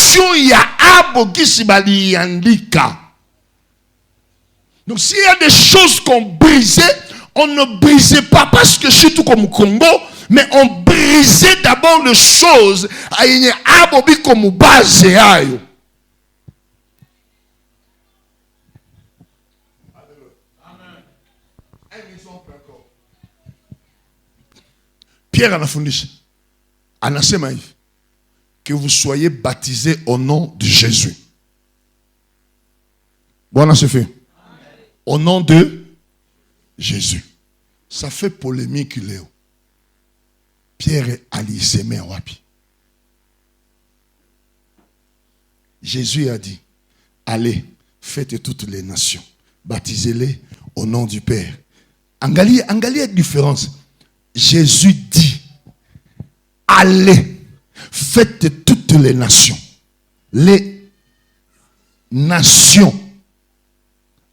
nation ya abokisi bali yandika. Donc s'il y a des choses qu'on brisait, on ne brisait pas parce que chez tout comme Congo, mais on brisait d'abord les choses à une abobi comme base ayo. Pierre anafundisha anasema hivi que vous soyez baptisés au nom de Jésus. Bon, c'est fait. Au nom de Jésus. Ça fait polémique, Léo. Pierre Ali s'aimait wapi. Jésus a dit, allez, faites toutes les nations, baptisez-les au nom du Père. Angali a une différence. Jésus dit, allez, faites toutes les nations. Les nations.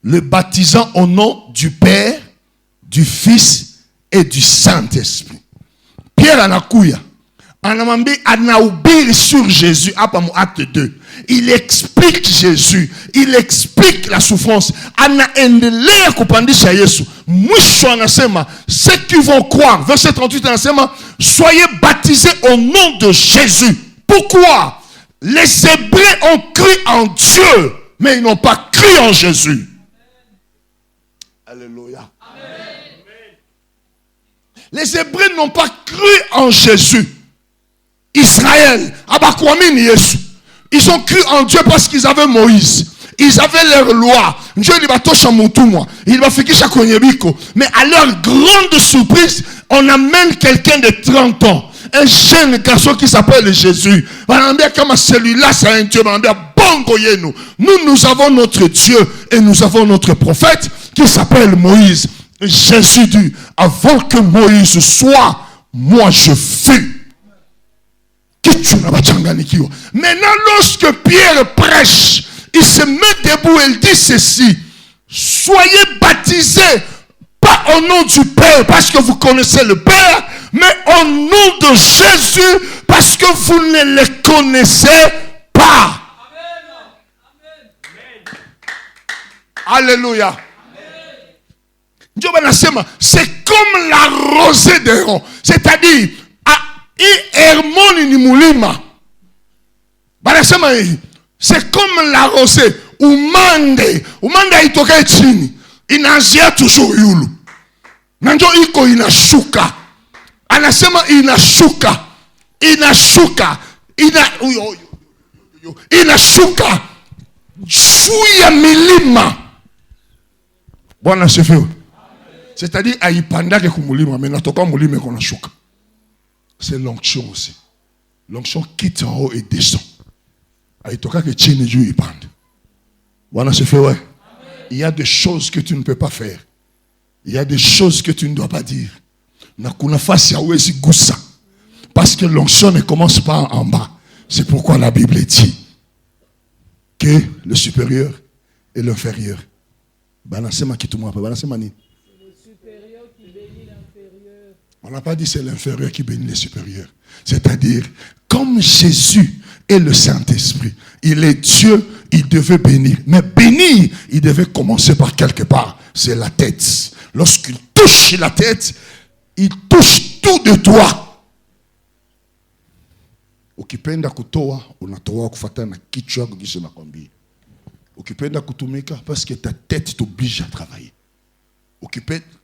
Le baptisant au nom du Père, du Fils et du Saint-Esprit. Pierre Anakouya, Anamambi Anaoubir sur Jésus, acte 2. Il explique Jésus, il explique la souffrance. Anaendelea kupandisha Yesu. Mwisho anasema, ceux qui vont croire, verset 38 anasema, soyez baptisés au nom de Jésus. Pourquoi? Les Hébreux ont cru en Dieu, mais ils n'ont pas cru en Jésus. Alléluia. Les Hébreux n'ont pas cru en Jésus. Israël, Abakwamini Yesu. Ils ont cru en Dieu parce qu'ils avaient Moïse. Ils avaient leur loi. Dieu il va toucher Moutouma. Il va faire Konyebiko. Mais à leur grande surprise, on amène quelqu'un de 30 ans. Un jeune garçon qui s'appelle Jésus. Comme celui-là, c'est un Dieu. Nous avons notre Dieu et nous avons notre prophète qui s'appelle Moïse. Jésus dit, avant que Moïse soit, moi je fus. Maintenant, lorsque Pierre prêche, il se met debout et il dit ceci. Soyez baptisés, pas au nom du Père, parce que vous connaissez le Père, mais au nom de Jésus, parce que vous ne le connaissez pas. Amen. Alléluia. C'est comme la rosée d'Aaron. C'est-à-dire, c'est comme la rosée. Umande itoka chini. Inazia toujours yulu. Nanjo iko inashuka. Anasema inashuka. Inashuka. Inashuka. Juu ya milima. Bwana sifiwe. C'est-à-dire, aipanda ke kumulima, mais natoka mulime qu'on a shuka. C'est l'onction aussi. L'onction quitte en haut et descend. Aitoka ke chini juu ipande. Voilà, c'est fait, ouais. Il y a des choses que tu ne peux pas faire. Il y a des choses que tu ne dois pas dire. Nakuna fasi hawezi gusa. Parce que l'onction ne commence pas en bas. C'est pourquoi la Bible dit que le supérieur et l'inférieur. Banasema kitumwa pa, banasema ni. On n'a pas dit c'est l'inférieur qui bénit les supérieurs. C'est-à-dire, comme Jésus est le Saint-Esprit, il est Dieu, il devait bénir. Mais bénir, il devait commencer par quelque part. C'est la tête. Lorsqu'il touche la tête, il touche tout de toi. Ukipenda kutoa, unatoa kufuatana na kichwa chako kisha nakwambia. Ukipenda kutumika parce que ta tête t'oblige à travailler.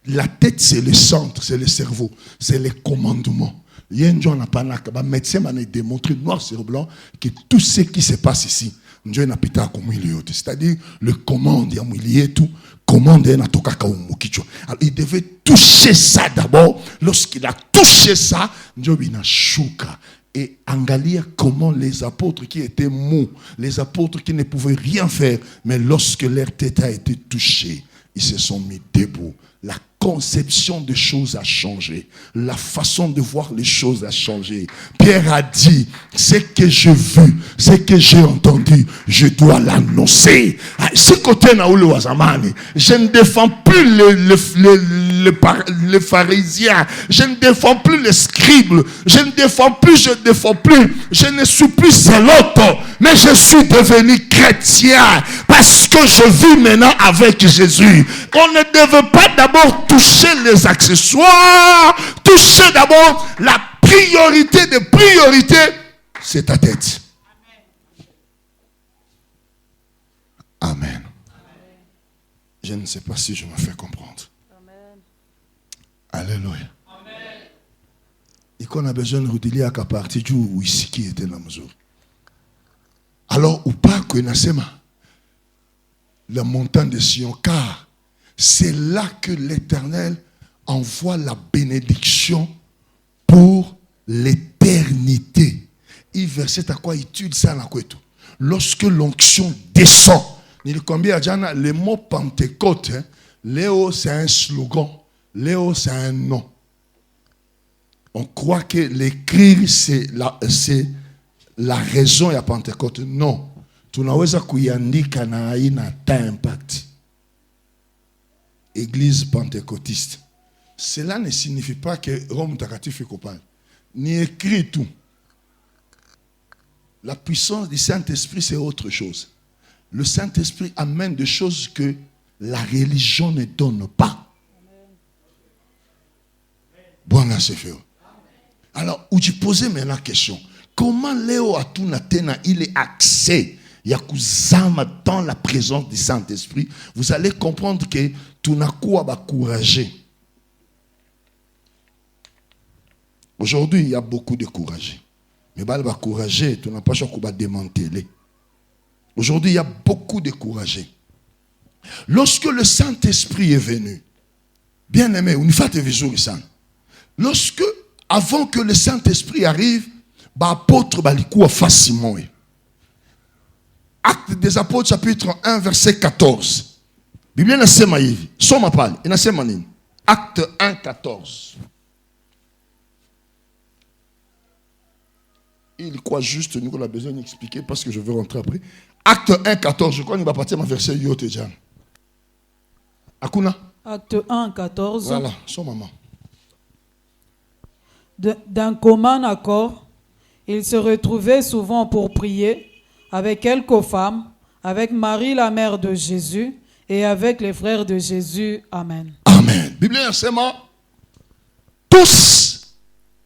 La tête, c'est le centre, c'est le cerveau, c'est les commandements. Il y a un jour, un médecin m'a démontré noir sur blanc que tout ce qui se passe ici, c'est-à-dire le commande, il devait toucher ça d'abord. Lorsqu'il a touché ça, et Angalia, comment les apôtres qui étaient mous, les apôtres qui ne pouvaient rien faire, mais lorsque leur tête a été touchée, ils se sont mis debout. La conception des choses a changé. La façon de voir les choses a changé. Pierre a dit, ce que j'ai vu, ce que j'ai entendu, je dois l'annoncer. Ce côté Naoulou Wazamani, je ne défends plus les pharisiens, je ne défends plus les scribes, je ne défends plus, je ne suis plus zélote, mais je suis devenu chrétien parce que je vis maintenant avec Jésus. On ne devait pas d'abord toucher les accessoires, toucher d'abord la priorité des priorités, c'est ta tête. Amen. Je ne sais pas si je me fais comprendre. Amen. Alléluia. Amen. Et qu'on a besoin de redire à partir du où ici qui était dans la mesure. Alors, ou pas que Nasema, le montant de Sion, car c'est là que l'Éternel envoie la bénédiction pour l'éternité. Il verset à quoi étude ça là quoi tout. Lorsque l'onction descend, le mot Pentecôte, hein, Léo c'est un slogan, Léo c'est un nom. On croit que l'écrire c'est la raison ya Pentecôte. Non. Tunaweza kuiandika na haina ta impact. Église pentecôtiste. Cela ne signifie pas que Rome Takatifu est coupable. Ni écrit tout. La puissance du Saint-Esprit, c'est autre chose. Le Saint-Esprit amène des choses que la religion ne donne pas. Bon, là, c'est fait. Alors, où tu posais maintenant la question, comment Léo Atunatena, il est accès Yakuzama dans la présence du Saint-Esprit? Vous allez comprendre que Tunakuwa va courager. Aujourd'hui, il y a beaucoup de courageux. Mais il va courager, tu n'as pas choisi de démanteler. Aujourd'hui, il y a beaucoup de courageux. Lorsque le Saint-Esprit est venu, bien aimé, lorsque, avant que le Saint-Esprit arrive, l'apôtre Balikoua facilement. Acte des Apôtres, chapitre 1, verset 14. Bible n'a pas dit, somme appel, il n'a pas dit. Acte 1, 14. Il croit juste, nous avons besoin d'expliquer parce que je veux rentrer après. Acte 1, 14, je crois qu'il va partir ma verset Yote Jan. Akuna. Acte 1, 14. Voilà, son maman. D'un commun accord, il se retrouvait souvent pour prier avec quelques femmes, avec Marie la mère de Jésus et avec les frères de Jésus. Amen. Amen. Bible enseignement, tous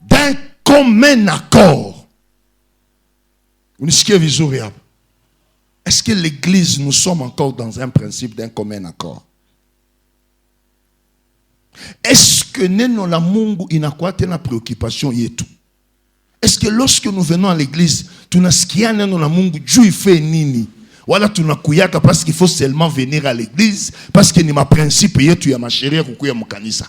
d'un commun accord. Est-ce que l'église, nous sommes encore dans un principe d'un commun accord? Est-ce que nous la mungu inakwate na préoccupation yetu? Est-ce que lorsque nous venons à l'église, tunasikia neno la mungu juu ife nini? Wala tunakuyaka parce qu'il faut seulement venir à l'église parce que ni ma principe yetu ya masheria kukuya mukanisa.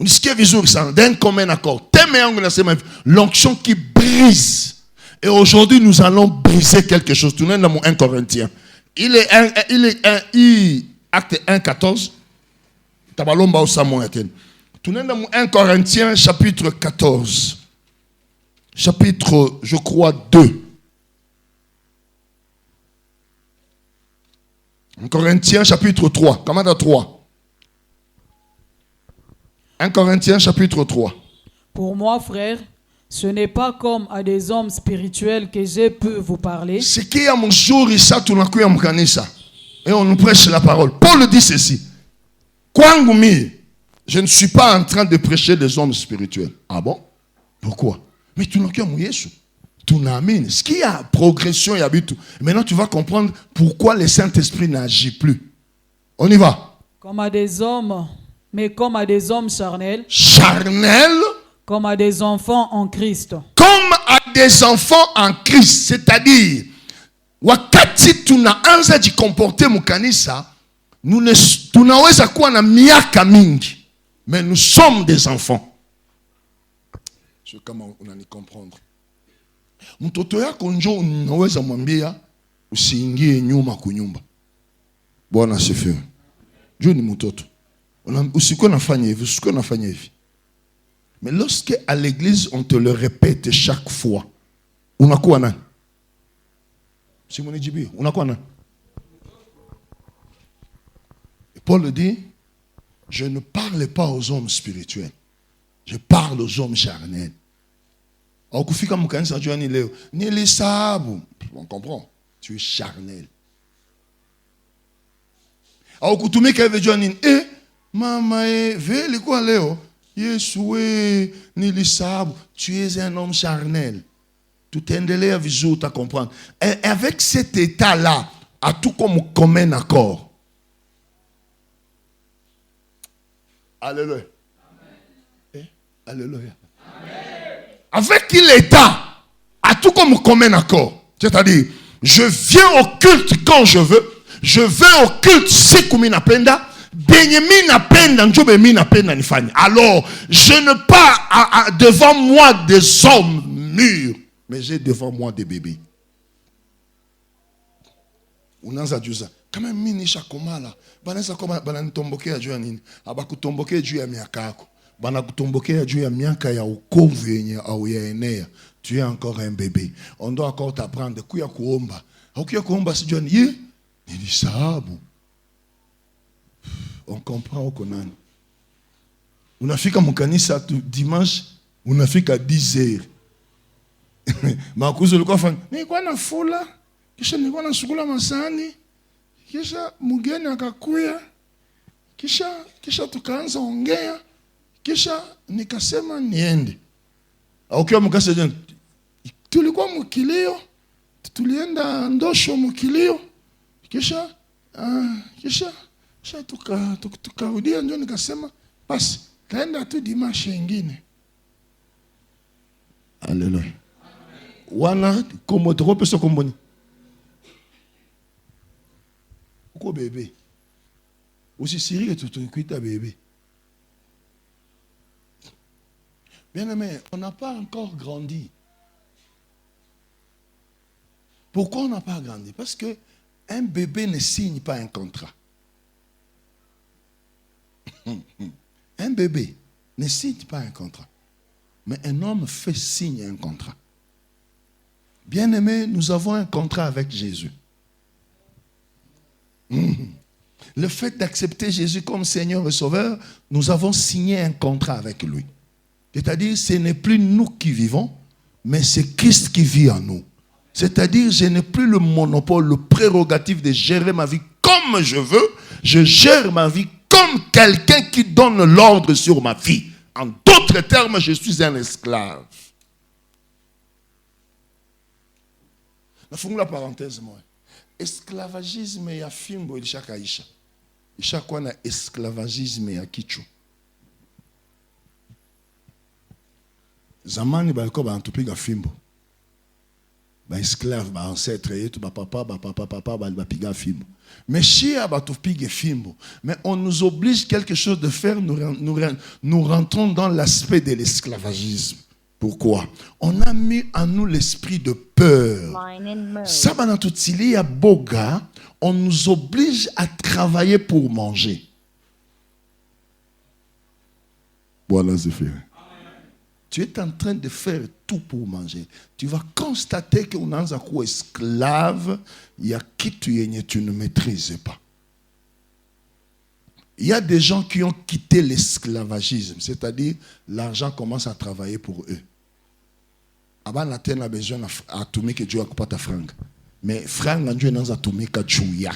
Unisikia vizuri sana, d'un commun accord. Teme yangu nasema l'onction qui brise. Et aujourd'hui, nous allons briser quelque chose. Tout le monde dans 1 Corinthiens. Il est acte 1, 14. Tabalomba au Samoa. Tout le monde dans 1 Corinthiens, chapitre 14. Chapitre, je crois, 2. 1 Corinthiens, chapitre 3. Comment dans 3? 1 Corinthiens, chapitre 3. Pour moi, frère, ce n'est pas comme à des hommes spirituels que j'ai pu vous parler. Ce qui est à mon jour, et on nous prêche la parole. Paul dit ceci. Kwangumi, je ne suis pas en train de prêcher des hommes spirituels. Ah bon? Pourquoi? Mais tu n'as qu'un Yesu. Tu n'as mis. Ce qui a progression et habite. Maintenant, tu vas comprendre pourquoi le Saint-Esprit n'agit plus. On y va. Comme à des hommes, mais comme à des hommes charnels. Charnels. Comme à des enfants en Christ. Comme à des enfants en Christ. C'est-à-dire, wakati tunaanza jikomporte mukanisa, tunaweza kuwa na miaka mingi, mais nous sommes des enfants. Je comment unani comprendre. Mtoto yako njo unaweza mwambia usiingie nyuma kunyumba. Bwana asifiwe. Juu ni mtoto. Mais lorsque à l'église, on te le répète chaque fois, on a quoi nan? On a quoi nan? Et Paul dit, je ne parle pas aux hommes spirituels, je parle aux hommes charnels. On comprend, tu es charnel. Tu es un homme charnel. Tout endelea vizuri à comprendre. Et avec cet état-là, à tout comme commun accord. Alléluia. Alléluia. Avec l'état, à tout comme commun accord. C'est-à-dire, je viens au culte quand je veux. Je vais au culte si comme napenda. Alors, je ne pas devant moi des hommes mûrs, mais j'ai devant moi des bébés. Unaanza juza kama mimi nishakomala banaweza kama bananitombokea juu ya nini? Abakutombokea juu ya miaka yako, banakutombokea juu ya miaka ya ukovu yenye au ya enea. Tu es encore un bébé. On doit encore t'apprendre kuya kuomba. Kuya kuomba si jua ni nilisahabu. On comprend au konani. Unafika mkanisa dimanche, unafika 10h. Makuzo ulikuwa fanya, nilikuwa na fula, kisha nilikuwa na sukula masani, kisha mgeni akakuya, kisha tukaanza ongea, kisha nikasema niende. Au kiwa mkasa jana, tulikuwa mkilio, tulienda ndosho mkilio, kisha tukarudia ndio nikasema basi kaenda tu dimanche ingine. Alléluia. Wana komo trope so komboni. Uko bébé. Usisiri que tu kuita bébé. Bien aimé, on n'a pas encore grandi. Pourquoi on n'a pas grandi? Parce que un bébé ne signe pas un contrat. Un bébé ne signe pas un contrat. Mais un homme fait signe un contrat. Bien-aimé, nous avons un contrat avec Jésus. Le fait d'accepter Jésus comme Seigneur et Sauveur, nous avons signé un contrat avec lui. C'est-à-dire, ce n'est plus nous qui vivons, mais c'est Christ qui vit en nous. C'est-à-dire, je n'ai plus le monopole, le prérogatif de gérer ma vie comme je veux. Je gère ma vie comme quelqu'un qui donne l'ordre sur ma vie. En d'autres termes, je suis un esclave. La parenthèse, moi. Esclavagisme ya fimbo ilishaka isha. Ishakuwa na esclavagisme ya kichwa. Zamani balikuwa banatupiga fimbo. Ba esclave, ba ancêtre yetu, ba papa, bapiga fimbo. Mais chia batupige fimbo. Mais on nous oblige quelque chose de faire, nous rentrons dans l'aspect de l'esclavagisme. Pourquoi? On a mis en nous l'esprit de peur. Ça, boga, on nous oblige à travailler pour manger. Voilà, c'est fait. Tu es en train de faire tout pour manger. Tu vas constater qu'on a un esclave, il y a qui tu ne maîtrises pas. Il y a des gens qui ont quitté l'esclavagisme, c'est-à-dire l'argent commence à travailler pour eux. Avant la terre a besoin à tout que Dieu a coupé ta frangue. Mais frangue Dieu n'a pas tout que Dieu.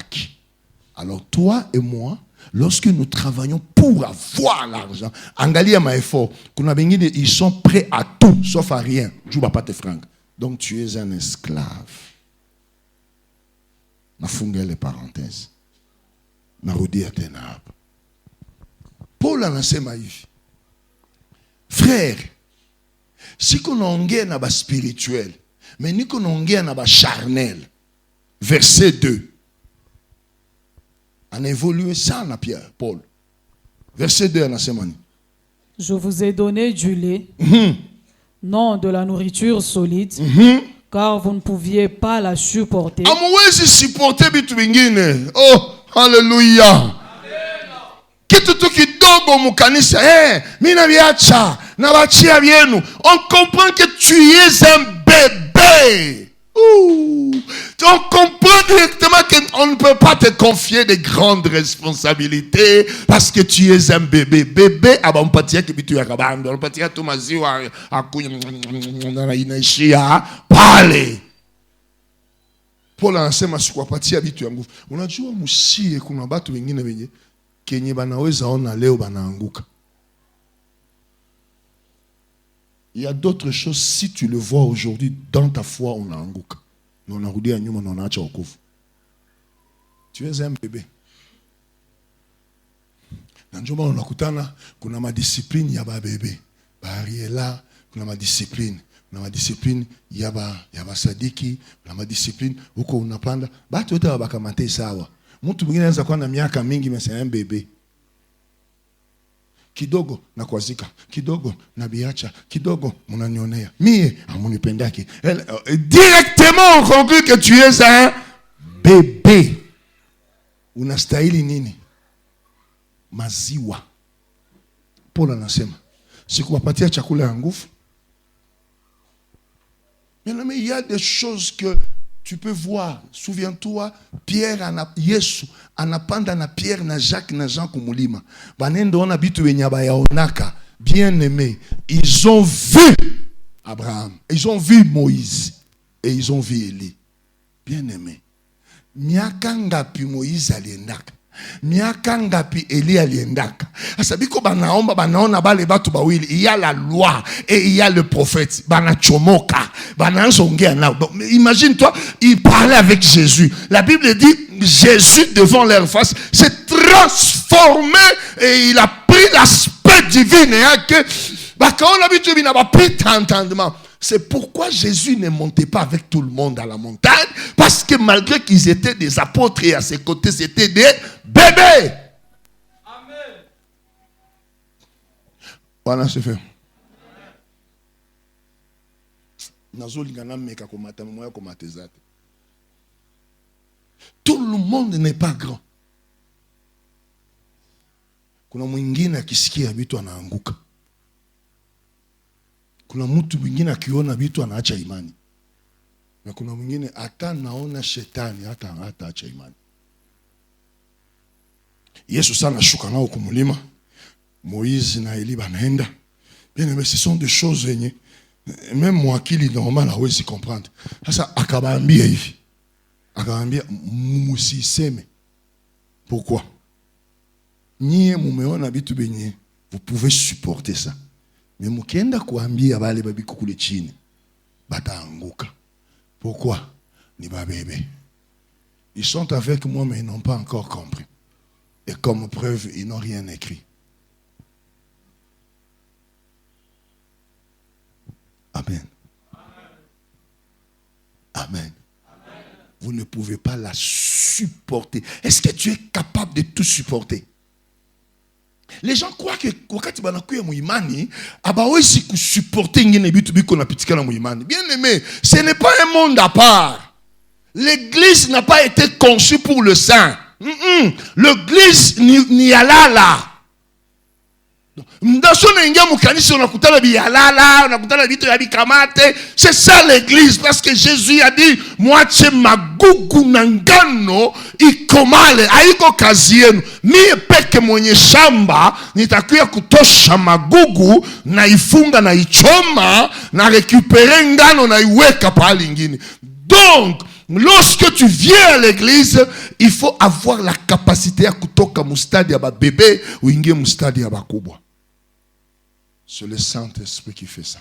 Alors toi et moi, lorsque nous travaillons pour avoir l'argent, Angalia ma effort, ils sont prêts à tout sauf à rien. Dieu va pas te frangue. Donc tu es un esclave. Na funga les parenthèses. Na rudi atenab. Paul a nasema hivi. Frère, si qu'on ongea na ba spirituel, mais ni qu'on ongea na ba charnel. Verset 2. On a évolué ça na Pierre, Paul. Verset 2 anasema ni. Je vous ai donné du lait, non de la nourriture solide, car vous ne pouviez pas la supporter. Amwezi supporter bitu bingine. Oh, hallelujah. Kitu tu kidogo kidogo mukanisa, mina biacha, na bachia bienu. On comprend que tu es un bébé. Ouh. On comprend directement qu'on ne peut pas te confier de grandes responsabilités parce que tu es un bébé. Bébé, abampatia ki bitu ya kabando, abampatia tu maziwa akunya na inaishia pale. Paul anasema sikuwapatia vitu ya nguvu. Unajua mshie kuna watu wengine wenye kenye banaweza ona leo banaanguka. Il y a d'autres choses, si tu le vois aujourd'hui, dans ta foi, on anguka. On a roudé à nous, on a acha wokovu. Tu es un bébé. Nanjoma unakutana, kuna ma discipline ya ba bébé. Bariela, kuna ma discipline. Kuna ma discipline ya ba sadiki, kuna ma discipline uko unapanda. Batu wote wabakamate sawa. Mtu mwingine anaweza kuwa na miaka mingi mais c'est un bébé. Kidogo na kwazika, kidogo na biacha, kidogo munanionea. Mie amunipendaki. Directement on conclut que tu es un bébé. Unastahili nini? Maziwa. Paul anasema, sikuwapatia chakula ya nguvu. Mais il y a des choses que tu peux voir. Souviens-toi, Pierre, Yesu, anapanda na Pierre, na Jacques, na Jean kumulima. Banendo on habitu wenyaba ya onaka. Bien aimé. Ils ont vu Abraham. Ils ont vu Moïse. Et ils ont vu Élie. Bien aimé. Miaka ngapi Moïse aliendaka. Miaka ngapi Élie aliendaka. Asabiko banaona bale batu bawili. Il y a la loi et il y a le prophète. Banachomoka. Imagine-toi, il parlait avec Jésus. La Bible dit, Jésus devant leur face s'est transformé et il a pris l'aspect divin. C'est pourquoi Jésus ne montait pas avec tout le monde à la montagne, parce que malgré qu'ils étaient des apôtres et à ses côtés c'était des bébés. Amen. Voilà, c'est fait. Tout le monde n'est pas grand. Kuna mwingine akisikia vitu anaanguka. Kuna mtu mwingine akiona vitu anaacha imani. Na kuna mwingine hata naona shetani hata acha imani. Yesu sana shuka nao kumulima. Moïse na Élie banaenda. Bien aimé, ce sont des choses zenye même moi qui lis normal hawezi comprendre. Sasa akabaambia hivi. Akabaambia musiseme. Pourquoi? Nyie mumeona vitu benye vous pouvez supporter ça. Mais mukienda kuambia bale babiko kule chini bataanguka. Pourquoi? Ni ba bébé. Ils sont avec moi mais ils n'ont pas encore compris. Et comme preuve, ils n'ont rien écrit. Amen. Amen. Vous ne pouvez pas la supporter. Est-ce que tu es capable de tout supporter? Les gens croient que wakati banakuya muimani abawezi kusupporter ngine bitu biko na pitika na muimani. Bien aimé, ce n'est pas un monde à part. L'église n'a pas été conçue pour le saint. L'église ni alala. C'est ça l'église, parce que Jésus a dit moitié magugu nangano ikomale aiko kazi yenu mie peke mwenye shamba nitakuya kutosha magugu na ifunga na ichoma na récupérer ngano na iweka pahali ingine. Donc lorsque tu viens à l'église, il faut avoir la capacité à kutoka mustadi ya ba bébé ou ingie mustadi ya bakubwa. C'est le Saint-Esprit qui fait ça.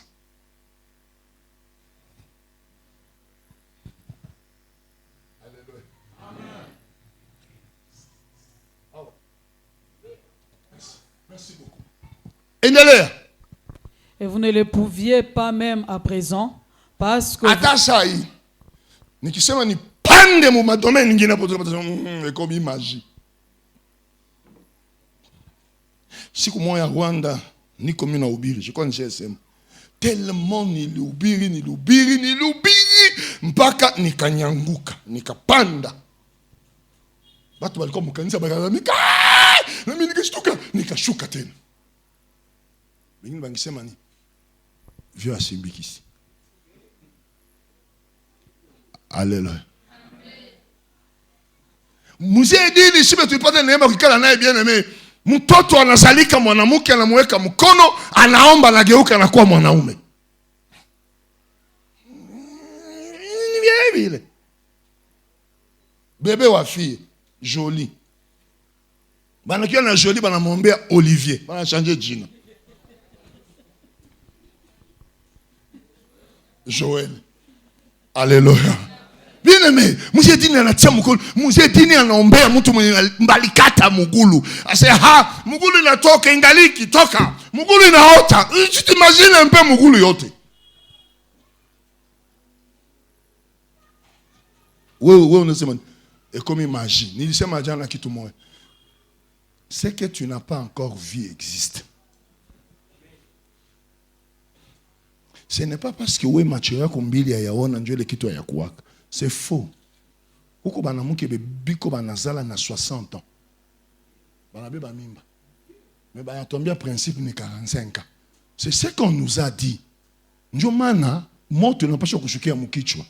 Alléluia. Amen. Merci beaucoup. Et vous ne le pouviez pas même à présent, parce que... Atashai. Nikisema ni pande mu madomaine nyingine hapo comme magie. Siku moja Rwanda niko mimi na ubiri, je crois nisema. Tellement nilihubiri mpaka nikanyanguka, nikapanda. Watu walikuwa mkanisa bakalamika. Na mimi nikashtuka, nikashuka tena. Bengine bangisema ni vieux asimbikisi. Alléluia. Mzee dini shibe tulipata neema kukala naye bien aimé. Mtoto anazalika mwanamke anamweka mkono, anaomba anageuka anakuwa mwanaume. Ni bien vile. Bébé wa fille Jolie. Banakia na Jolie banamwombea Olivier. Bana changer jina. Joël. Alléluia. Bien aimé, mzee dini anatia mkono, mzee dini anaombea mtu mwenye mbalikata mugulu. Ase mugulu inatoka ingaliki toka. Mugulu inaota. Tu imagine un peu mugulu yote. Wewe unasema et comme magie. Nilisema jana kitu moja. C'est que tu n'as pas encore vu existe. Ce n'est pas parce que wewe macho yako mbili hayaona ndio ile kitu hayakuwaka. C'est faux. Huko banamuke bebiko banazala na 60 ans. Banabeba mimba. Mais banatombia principe ni 45 ans. C'est ce qu'on nous a dit. Ndio maana moto unapaswa kushukia mkichwa.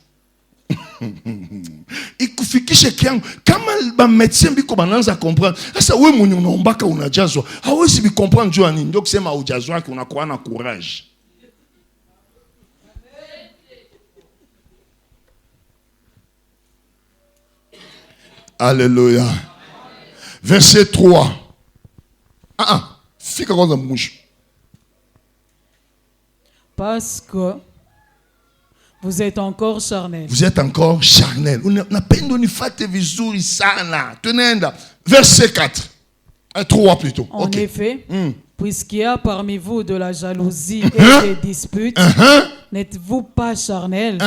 Ikufikishe kiangu kama ba médecin biko bananza comprendre. Sasa wewe mwenye unaombaka unajazwa, hawezi bi comprendre njoo nini. Ndio kusema hujazwa yake unakuwa na courage. Alléluia. Verset 3. Fika kwanza mwisho. Parce que vous êtes encore charnel. Vous êtes encore charnel. Unapenda unifate vizuri sana. Tunaenda verset 4. 3 plutôt. En okay. Effet, puisqu'il y a parmi vous de la jalousie et des disputes, n'êtes-vous pas charnel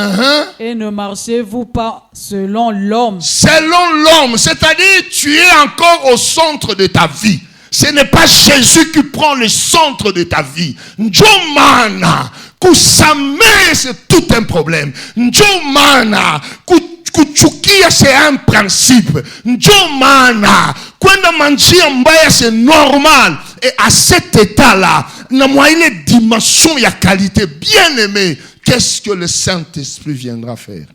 et ne marchez-vous pas selon l'homme? Selon l'homme, c'est-à-dire tu es encore au centre de ta vie. Ce n'est pas Jésus qui prend le centre de ta vie. Njomana, kusamehe c'est tout un problème. Njomana, kuchukia c'est un principe. Njomana, kwenda manjia mbaya c'est normal. Et à cet état-là, na mwa ile dimension ya qualité bien aimé, qu'est-ce que le Saint-Esprit viendra faire?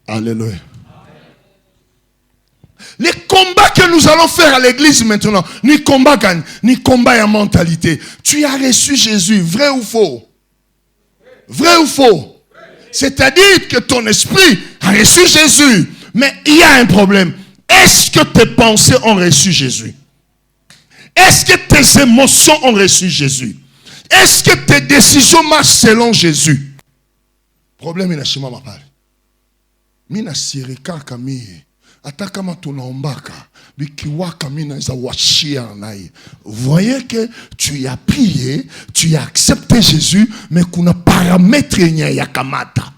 Alléluia. Les combats que nous allons faire à l'église maintenant, ni combat gagne, ni combat à mentalité. Tu as reçu Jésus, vrai ou faux? Vrai ou faux? C'est-à-dire que ton esprit a reçu Jésus, mais il y a un problème. Est-ce que tes pensées ont reçu Jésus? Est-ce que tes émotions ont reçu Jésus? Est-ce que tes décisions marchent selon Jésus? Problème ina shima mapale. Mina sirika kami ataka matunaombaka bikiwaka mina za washia nai. Voyez que tu as prié, tu as accepté Jésus, mais kuna paramètre nya yakamata.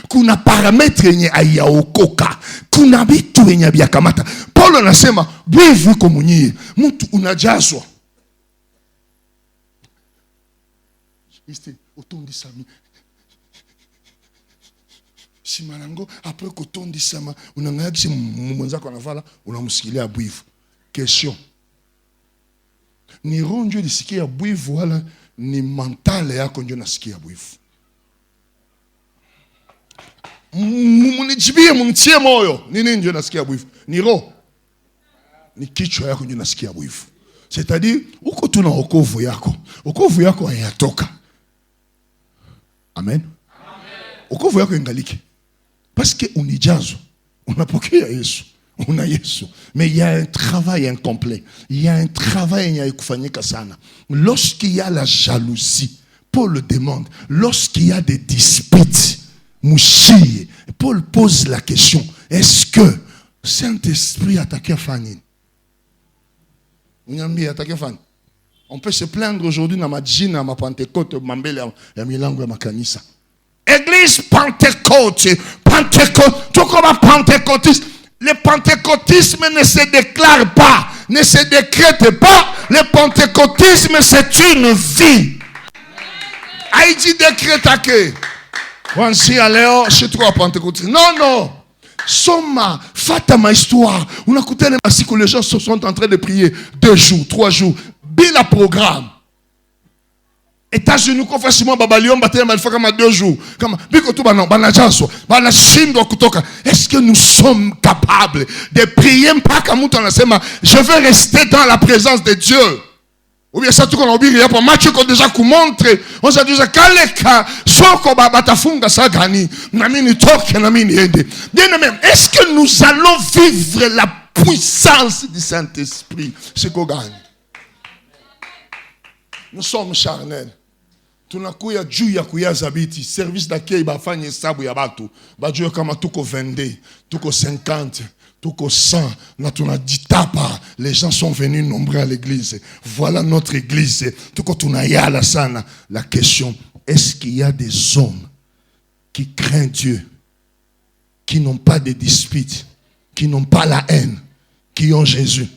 Kuna paramètre yenye ayaokoka, kuna vitu yenye vyakamata. Paulo anasema bwivu komunyi mtu unajazwa isti utondi sami simanango après kotondi sama unangayakisi mwanzako anavala unamsikilia bwivu. Question: ni roho ndio lisikia bwivu wala ni mentale yako ndio nasikia bwivu? Munijibie mumtie moyo. Nini ndio nasikia bwivu? Ni roho? Ni kichwa yako ndio nasikia bwivu? C'est-à-dire uko tuna wokovu yako. Wokovu yako hayatoka. Amen. Wokovu yako ingaliki. Parce que unijazo. Unapokea Yesu. Una Yesu. Mais il y a un travail incomplet. Il y a un travail ya kufanyika sana. Lorsqu'il y a la jalousie, Paul le demande. Lorsqu'il y a des disputes, Mouchie, Paul pose la question: est-ce que Saint-Esprit attaque Fanny? On peut se plaindre aujourd'hui dans ma djina, dans ma Pentecôte, mambele ya milango ya makanisa. Église Pentecôte, Pentecôte, tout comme un pentecôtiste. Le pentecôtisme ne se déclare pas, ne se décrète pas. Le pentecôtisme c'est une vie. Aïdi décrète que. Wansi aleo chez toi pentecôtiste. Non. Soma Fata ma histoire. On a écouté les masiques où les gens se sont en train de prier 2 jours, 3 jours. Bila programme. États-Unis, qu'on fasse moi, Babalion, Batelem, il faut comme 2 jours. Comme, est-ce que nous sommes capables de prier pas comme je veux rester dans la présence de Dieu? Ou bien ça tout qu'on a oublié, il y a pas match qu'on déjà qu'on montre. On s'est dit, Kaleka, Soko Batafunga Sagani, Namini Tok, Namini Ende. Bien même, est-ce que nous allons vivre la puissance du Saint-Esprit? C'est qu'on gagne. Nous sommes charnels. Tunakuya juu ya kuya zabiti service d'accueil bafanye hesabu ya batu bajue kama tuko 22 tuko 50 tuko 100 na tunajitapa. Les gens sont venus nombreux à l'église. Voilà notre église. Tuko tunayala sana. La question, est-ce qu'il y a des hommes qui craignent Dieu, qui n'ont pas de disputes, qui n'ont pas la haine, qui ont Jésus?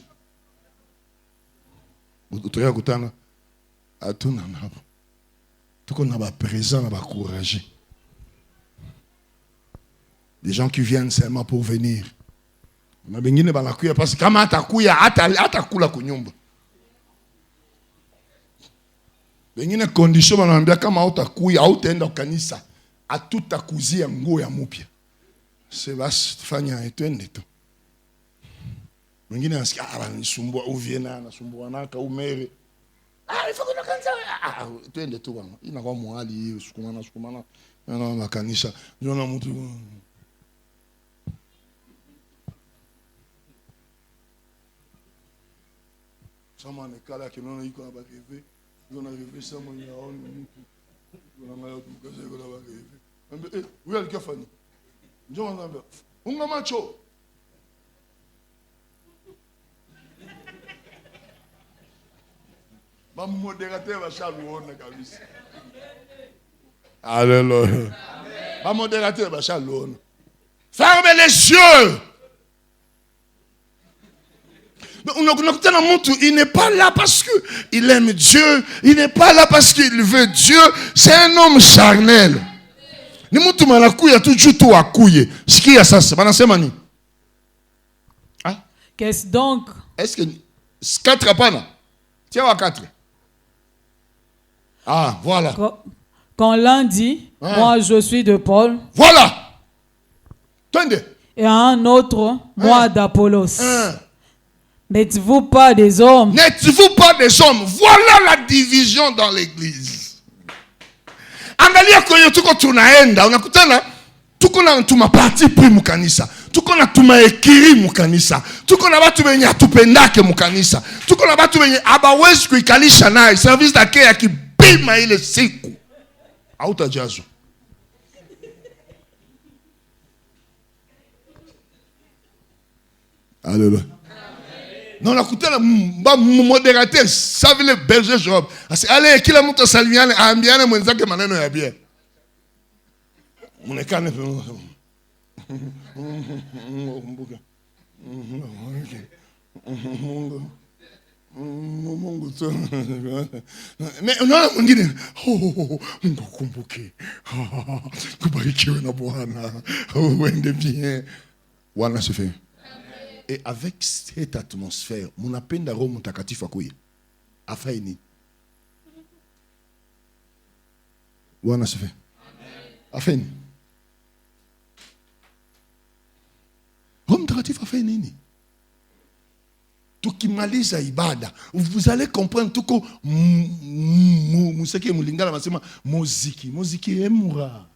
Tout qu'on a présent, on a courageux. Des gens qui viennent seulement pour venir. On a besoin de la kuya parce que kama atakuya atakula kunyumba. Bengine condition banambia kama utakuya hautaenda kanisa atutakuzia nguo ya mpya. C'est basi fanya etwende tu. Bengine anasikia anisumbua uviena anasumbua naka umere. Il faut que nous kanisa. Twende tu bwana. Inakuwa mwali hiyo sukumana. Na kanisa. Ndio mtu. Sama nekala kinona iko na bareve. On a rêvé ça mon yaon. On a malade pour que ça qu'on a rêvé. Oui, elle kafani. Ndio on a. Unga macho. Ma modérateur va chalouona kabisa. Alléluia. Ma modérateur va chalouona. Fermez les yeux. Il n'est pas là parce qu'il aime Dieu. Il n'est pas là parce qu'il veut Dieu. C'est un homme charnel. Ni mtu manakuya tu juu tu akuye. Sikia sasa. Banasema ni. Ah? Qu'est-ce donc? Est-ce que 4 apana? Tiens à 4. Ah, voilà. Quand l'un dit, moi je suis de Paul. Voilà. Tendez. Et un autre, moi d'Apollos. N'êtes-vous pas des hommes? N'êtes-vous pas des hommes? Voilà la division dans l'église. Angalia kwenye tuko tunaenda, unakutana tuko na tumaparti pri mukanisa. Tuko na tumaekiri mukanisa. Tuko na watu wenye atupendake mukanisa. Tuko na watu wenye abawezi kuikalisha naye. Service d'accueil akipima ile siku. Hautajazo. Alléluia. Non, on a écouté le modérateur, ça veut le berger Job. Allez, qui l'a monté salmiane, ambiane, mon zake maneno ya bien. Mon écane. Mais non, on dit, kubarikiwe na Bwana, uende bien. Wana se fait. Et avec cette atmosphère, mon appel d'Aro Mutakatifu akoye. Afaini. Wana se fait. Afaini. Roho Mtakatifu afaini nini? Tukimaliza ibada, vous allez comprendre tuko museke mulingala masema muziki emura.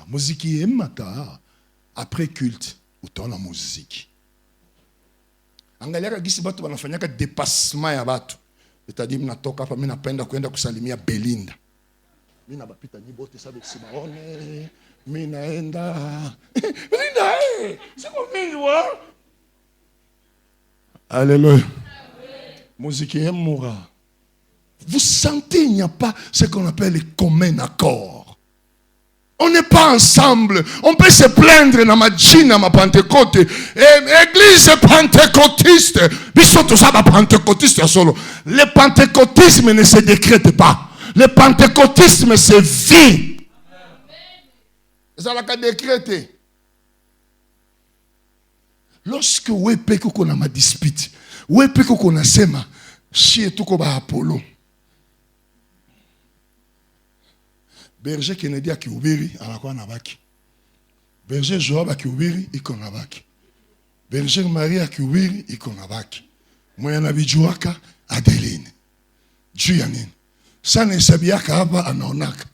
Muziki emata après culte. Autant la musique. Angalia gisi batu banafanyaka dépassement ya batu. C'est-à-dire mnatoka hapa mimi napenda kwenda kusalimia Belinda. Mimi nabapita nyibote sabe sibaone. Mimi naenda. Belinda, c'est combien wa? Alléluia. Musique est moura. Vous sentez il n'y a pas ce qu'on appelle le commun accord. On n'est pas ensemble. On peut se plaindre dans ma djinn, dans ma Pentecôte. Église pentecôtiste. Le pentecôtisme ne se décrète pas. Le pentecôtisme se vit. Ça va décréter. lorsque we peke kuna ma dispute, we peke kuna sema shie tuko ba Apollo. Berger Kennedy akihubiri anakuwa na baki. Berger Joab akihubiri iko na baki. Berger Maria akihubiri iko na baki. Mwenye anabijuaka Adeline. Juu ya nini? Sana hesabiaka hapa anaonaka.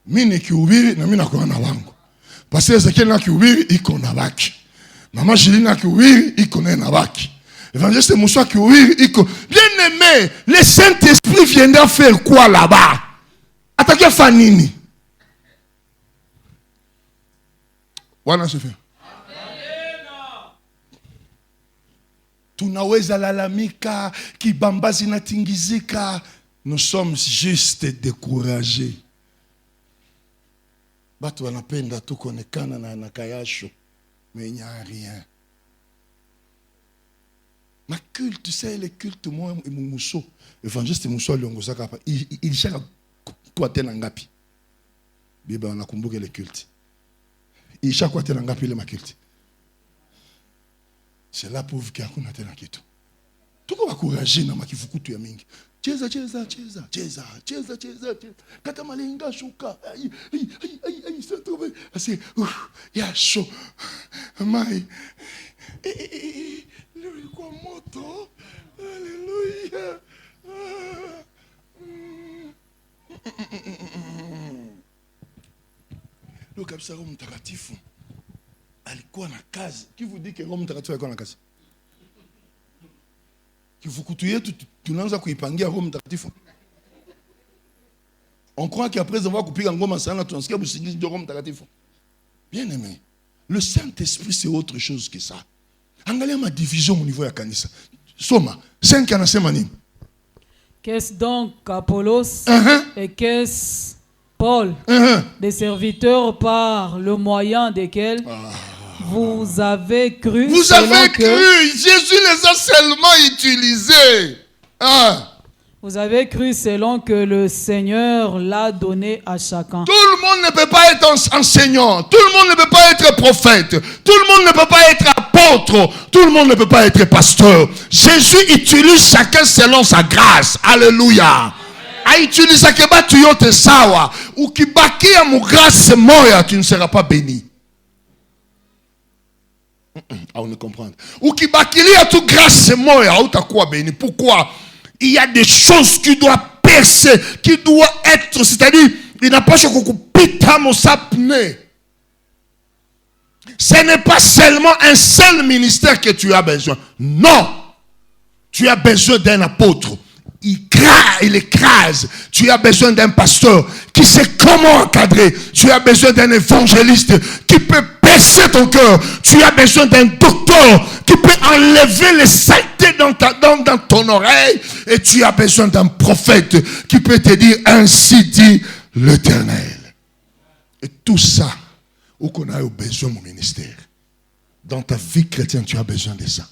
Mimi nikihubiri na mimi nakuwa na wangu. Pastor Ezekiel akihubiri iko na baki. Mama Julina akihubiri iko na baki. Évangéliste Moussa akihubiri iko. Bien aimé, le Saint-Esprit viendra faire quoi là-bas? Attaquer Fanini. Wana se fait. Tunaweza lalamika, kibamba zinatingizika. Nous sommes juste découragés. Batu wanapenda tu konekana na nakayasho. Mais il n'y a rien. Ma culte, c'est le culte, moi, et mon mousseau. Évangéliste Moussa, il cherche quoi tena ngapi. Biba, on a kumbuke le culte. Il cherche quoi tena ngapi le ma culte. C'est la pauvre qui a qu'on a tena kitu. Tout va courager na makifukutu ya mingi. Cheza. Kata malenga shuka. Ay, c'est trop bien. C'est ya chaud. Mai. Lui kwa moto. Alléluia. Le kabisa Roho Mtakatifu alikuwa na kazi. Qui vous dit que Roho Mtakatifu alikuwa na kazi? Kifukutu yetu tunaanza kuipangia Roho Mtakatifu. On croit qu'après avoir kupiga ngoma sana tunasikia busingizi de Roho Mtakatifu. Bien aimé, le Saint-Esprit c'est autre chose que ça. Angalia ma division au niveau ya kanisa. Soma, 5 anasema nini? Qu'est-ce donc Apollos et qu'est-ce Paul, des serviteurs par le moyen desquels vous avez cru. Vous avez cru. Jésus les a seulement utilisés. Vous avez cru selon que le Seigneur l'a donné à chacun. Tout le monde ne peut pas être enseignant. Tout le monde ne peut pas être prophète. Tout le monde ne peut pas être apôtre. Tout le monde ne peut pas être pasteur. Jésus utilise chacun selon sa grâce. Alléluia. Utilise keba tu yote sawa. Ukibakia mu grâce moya, tu ne seras pas béni. On ne comprend. Ukibakilia tu grâce moya, utakuwa béni. Pourquoi? Il y a des choses qui doivent percer, qui doivent être, c'est-à-dire, il n'a pas ce qu'on pita mon sapné. Ce n'est pas seulement un seul ministère que tu as besoin. Non. Tu as besoin d'un apôtre. Il écrase. Tu as besoin d'un pasteur qui sait comment encadrer. Tu as besoin d'un évangéliste qui peut percer ton cœur. Tu as besoin d'un docteur qui peut enlever les saletés dans ton oreille. Et tu as besoin d'un prophète qui peut te dire ainsi dit l'Éternel. Et tout ça, où qu'on a besoin de mon ministère. Dans ta vie chrétienne, tu as besoin de ça.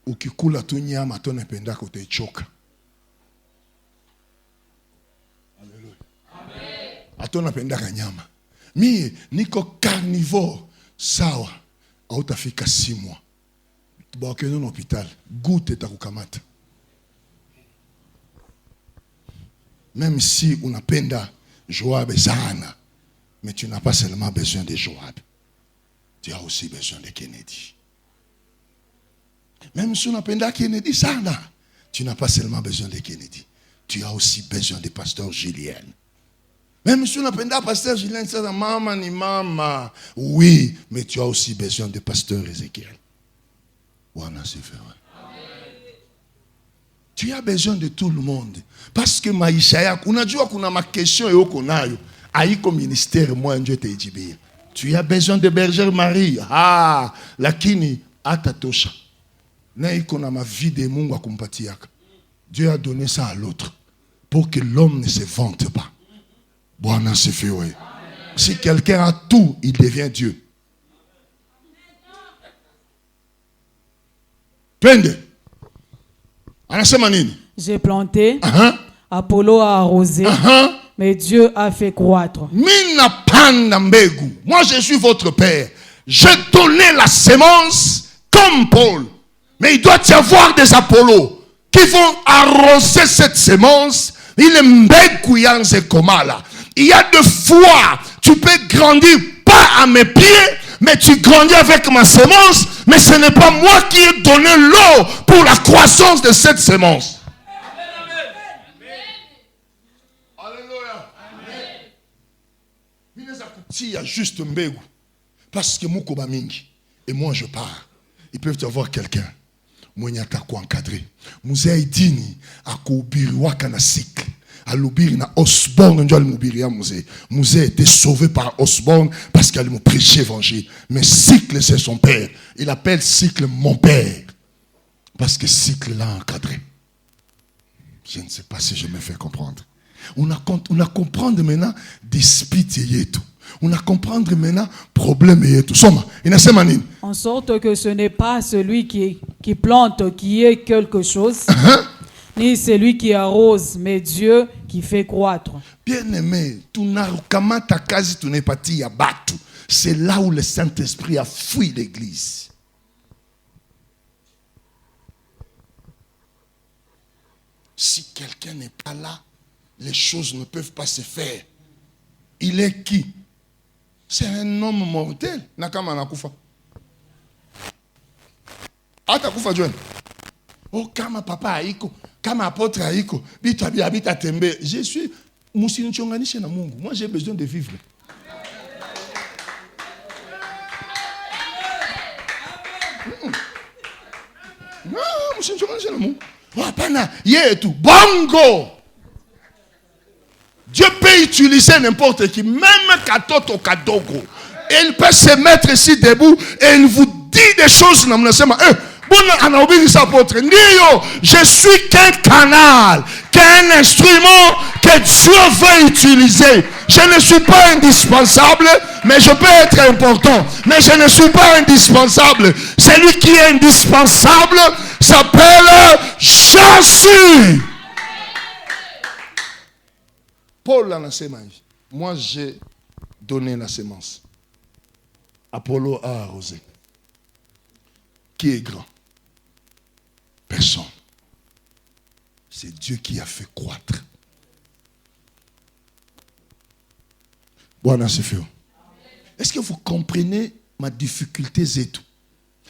Ou qui coule à tout nyama, ton ependa côté choka. Atona pendaka nyama. Mi niko carnivore sawa. Hautafika 6 mois. Bakeno na hôpital, goutte itakukamata. Même si unapenda Joab sana, mais tu n'as pas seulement besoin de Joab. Tu as aussi besoin de Kennedy. Même si unapenda Kennedy sana, tu n'as pas seulement besoin de Kennedy. Tu as aussi besoin de pasteur Julien. Même si on appelle pasteur Julien, c'est maman ni maman. Oui, mais tu as aussi besoin de pasteur Ézéchiel. Voilà, c'est vrai. Tu as besoin de tout le monde. Parce que maisha yako, unajua kuna ma question yoko nayo. Haiko ministère moi ndio teijibia. Tu as besoin de berger Marie. Lakini atatosha. Na iko na ma vie de Mungu akumpatiaka. Dieu a donné ça à l'autre pour que l'homme ne se vante pas. Bon, c'est fait, oui. Si quelqu'un a tout, il devient Dieu. Pende. Anasema nini? J'ai planté, Apollo a arrosé, mais Dieu a fait croître. Mina panda mbegu. Moi, je suis votre père. J'ai donné la sémence comme Paul. Mais il doit y avoir des Apollos qui vont arroser cette semence. Il y a deux fois, tu peux grandir pas à mes pieds, mais tu grandis avec ma semence, mais ce n'est pas moi qui ai donné l'eau pour la croissance de cette semence. Alléluia. Il y a juste mbegu. Parce que Moukoba Mingi, et moi je pars. Ils peuvent avoir quelqu'un. Moi, il encadré. Musée Dini, à Koubiriwaka na cycle. À l'Obiri na Osborne, Musée était sauvé par Osborne parce qu'elle m'a prêché l'évangile. Mais Cycle, c'est son père. Il appelle Cycle mon père. Parce que Cycle l'a encadré. Je ne sais pas si je me fais comprendre. On a comprendre maintenant dispute et tout. On a comprendre maintenant problème et tout. En sorte que ce n'est pas celui qui plante qui est quelque chose, ni celui qui arrose, mais Dieu qui fait croître. Bien-aimé, c'est là où le Saint-Esprit a fui l'église. Si quelqu'un n'est pas là, les choses ne peuvent pas se faire. Il est qui? C'est un homme mortel. Nakama nakufa. Ata kufa John. Oh, kama papa aiko, kama apôtre aiko, bita tembe. Je suis musini chonganishe na Mungu. Moi j'ai besoin de vivre. Non, musini chonganishe na Mungu. Hapana, yé tout bongo. Dieu peut utiliser n'importe qui, même Katoto Kadogo. Il peut se mettre ici debout et il vous dit des choses. Je suis qu'un canal, qu'un instrument que Dieu veut utiliser. Je ne suis pas indispensable, mais je peux être important. Mais je ne suis pas indispensable. Celui qui est indispensable s'appelle Jésus. Paul a la semence. Moi, j'ai donné la semence. Apollo a arrosé. Qui est grand? Personne. C'est Dieu qui a fait croître. Bon, c'est fait. Est-ce que vous comprenez ma difficulté et tout?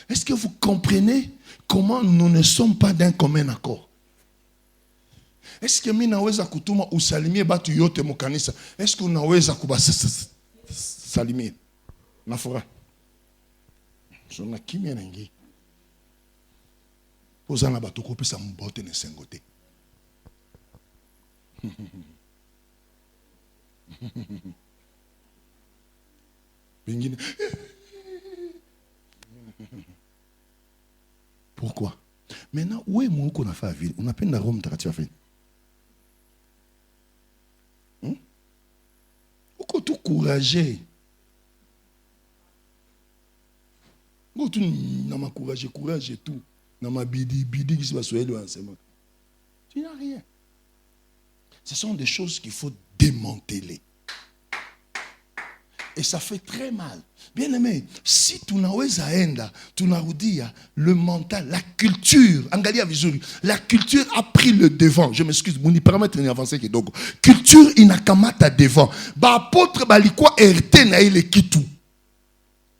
Est-ce que vous comprenez comment nous ne sommes pas d'un commun accord? Est-ce que minaweza kutuma usalimie batu yote mukanisa? Est-ce que unaweza kubasalimia? Nafura. Sona kimya nangi. Ozana batu kopesa mbote ne sengote. Pengine. Pourquoi? Maintenant, où est mon qu'on a fait à ville? On a peine à Rome, t'as fait. Pourquoi tout courageux? Pourquoi tout n'a pas courage et tout? N'a pas bidi qui se va soigner le enseignement. Tu n'as rien. Ce sont des choses qu'il faut démanteler. Et ça fait très mal. Bien aimé, si tu n'as enda, tu n'as dit le mental, la culture, angalia vizuri, la culture a pris le devant. Je m'excuse, mon paramètre n'est avancé que donc. Culture inakamata devant. Ba apôtre balikwa RT na ile kitu.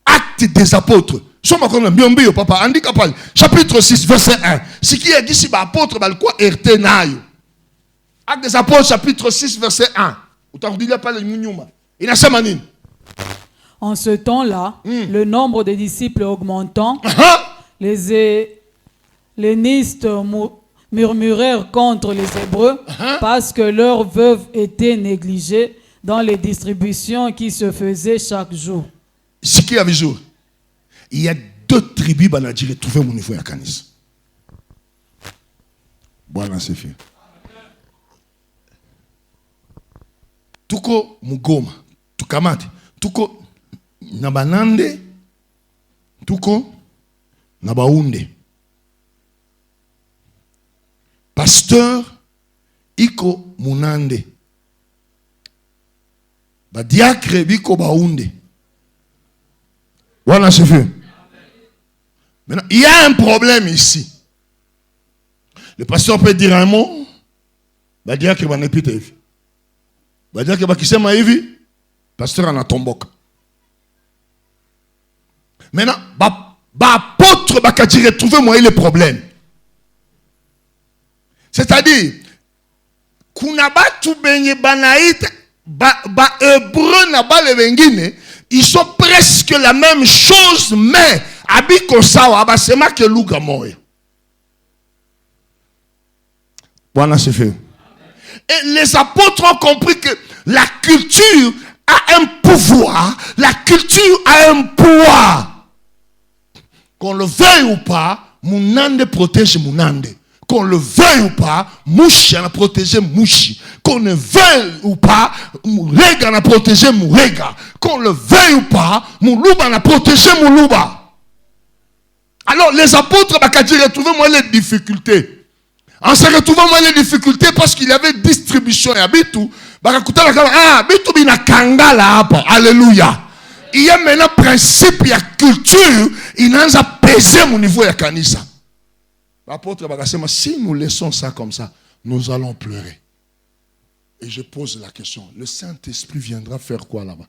Acte des apôtres. Soma kona biombi papa andi kapal. Chapitre 6 verset 1. Ce qui est dit si ba apôtre balikwa RT na yo. Acte des apôtres chapitre 6 verset 1. Utarudilia pale nyuma. Inasema nini? En ce temps-là, le nombre de disciples augmentant, les hellénistes murmurèrent contre les Hébreux parce que leurs veuves étaient négligées dans les distributions qui se faisaient chaque jour. Ce qui avait jour, il y a deux tribus qui ont trouvé mon niveau à Canis. Voilà, c'est fait. Tuko Mugoma, Tukamate, Tuko Nabanande, Tuko Nabaunde. Pasteur Iko Munande. Badiakre Biko Baunde. Voilà, c'est fait. Maintenant, il y a un problème ici. Le pasteur peut dire un mot, va dire que va n'épite hivi. Va dire que va kisema hivi, pasteur en a tomboka. Maintenant, apôtre va retrouver moi le problème. C'est-à-dire, kuna batu benye banaït hébreu na ba le bengine, ils sont presque la même chose, mais abiko sawa abasema ke luga moya. Voilà, c'est fait. Et les apôtres ont compris que la culture a un pouvoir, la culture a un pouvoir. Qu'on le veuille ou pas, Mounande protège Mounande. Qu'on le veuille ou pas, Mouchi a protégé Mouchi. Qu'on ne veuille ou pas, Mourega a protégé Mourega. Qu'on le veuille ou pas, Moulouba a protégé Moulouba. Alors les apôtres Bakadji retrouvaient moi les difficultés. En se retrouvant moi les difficultés parce qu'il y avait distribution et habitu. Bakakuta la kama bitu bina kangala hapa. Alléluia. Il y a maintenant principe, il y a culture, il n'a pas pesé mon niveau de kanisa. L'apôtre Bagasema, si nous laissons ça comme ça, nous allons pleurer. Et je pose la question, le Saint-Esprit viendra faire quoi là-bas?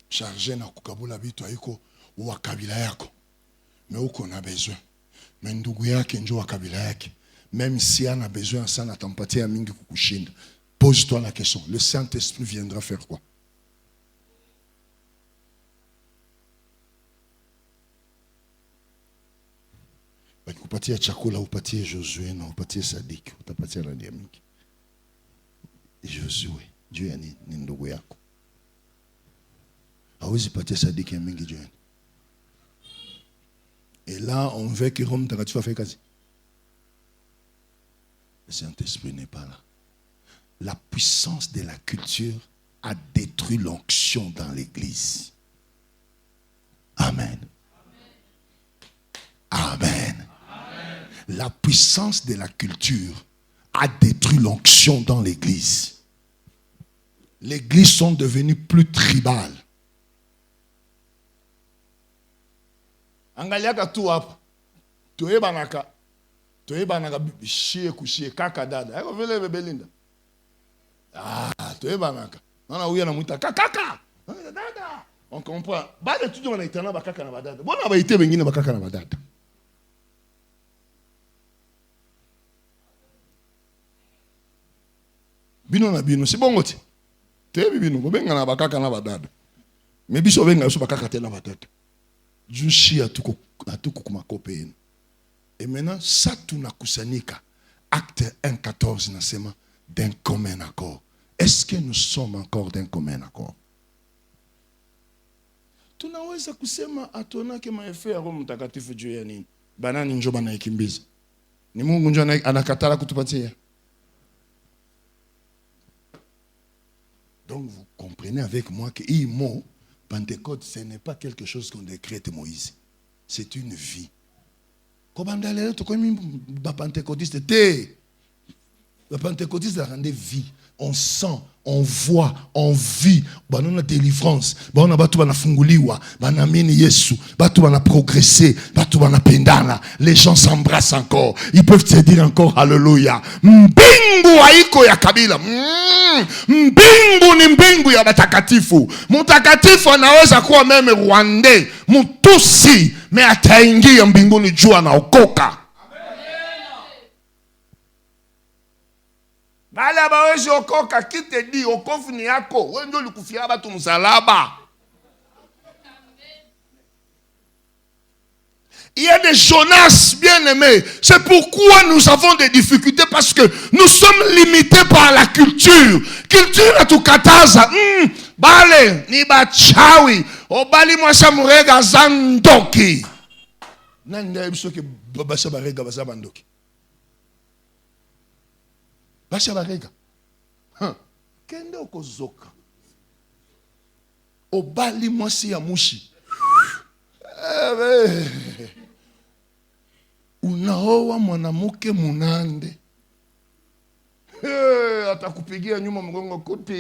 Chargé na kukabula bitu aiko wa kabila yako. Mais où qu'on a besoin. Mais ndugu yake njo wa kabila yake. Même si on a besoin ça na tampatia ya mingi kukushinda. Pose-toi la question. Le Saint-Esprit viendra faire quoi? Upatie chakula, upatie Josué, na upatie Sadik, utapatia la mingi. Josué, Dieu ni ndugu yako. Hawezi patia Sadik ya mingi Dieu. Et là, on veut que Rome Tagatifa fait quasi. Le Saint-Esprit n'est pas là. La puissance de la culture a détruit l'onction dans l'église. Amen. Amen. Amen. La puissance de la culture a détruit l'onction dans l'église. Les églises sont devenues plus tribales. Angaliaka tu hapa. Toyebanaka shie kushie kaka dada. Eko vile bebelinda. Toyebanaka. Nana uya na muita kaka. Dada. On comprend. Bade tu wana itana bakaka na badada. Bona ba ite bengine bakaka na badada. Bino na bino si bongo ti. Tebi bino bobenga na bakaka na badada. Me biso benga so bakaka te na badada. Jushi atuku kumakope. Et maintenant, ça tout na kusanika. Acte 1:14 nasema d'un commun accord. Est-ce que nous sommes encore d'un commun accord? Tunaweza kusema atonake maefe ya Roho Mtakatifu juu ya nini? Banani njo banaikimbiza. Ni Mungu njo anakatala kutupatia. Donc vous comprenez avec moi que hii mot Pentecôte, ce n'est pas quelque chose qu'on décrète Moïse. C'est une vie. Comment d'aller tu comme un pentecôtiste t'es le pentecôtiste a rendu vie. On sent, on voit, on vit. On a délivrance. On a batu bana funguliwa, bana mini Yesu, batu bana progresser, batu bana pendana. Les gens s'embrassent encore. Ils peuvent te dire encore Alléluia. Mbingu haiko ya kabila. Mbingu ni mbingu ya batakatifu. Mtakatifu anaweza kuwa meme Rwandais, Mtusi, me ataingia mbinguni jua na okoka. Bala bawezi okoka kite di okofu ni yako. Wewe ndio ulikufia batu msalaba. Il y a des Jonas bien-aimés. C'est pourquoi nous avons des difficultés parce que nous sommes limités par la culture. Culture atukataza. Bale ni bachawi. Obali mwasa murega zandoki. Nanda bisoke babasa barega bazabandoki. Basha barega. Kende okozoka. Obali mwasi ya mushi. Unaoa mwanamke munande. Atakupigia nyuma mgongo kuti.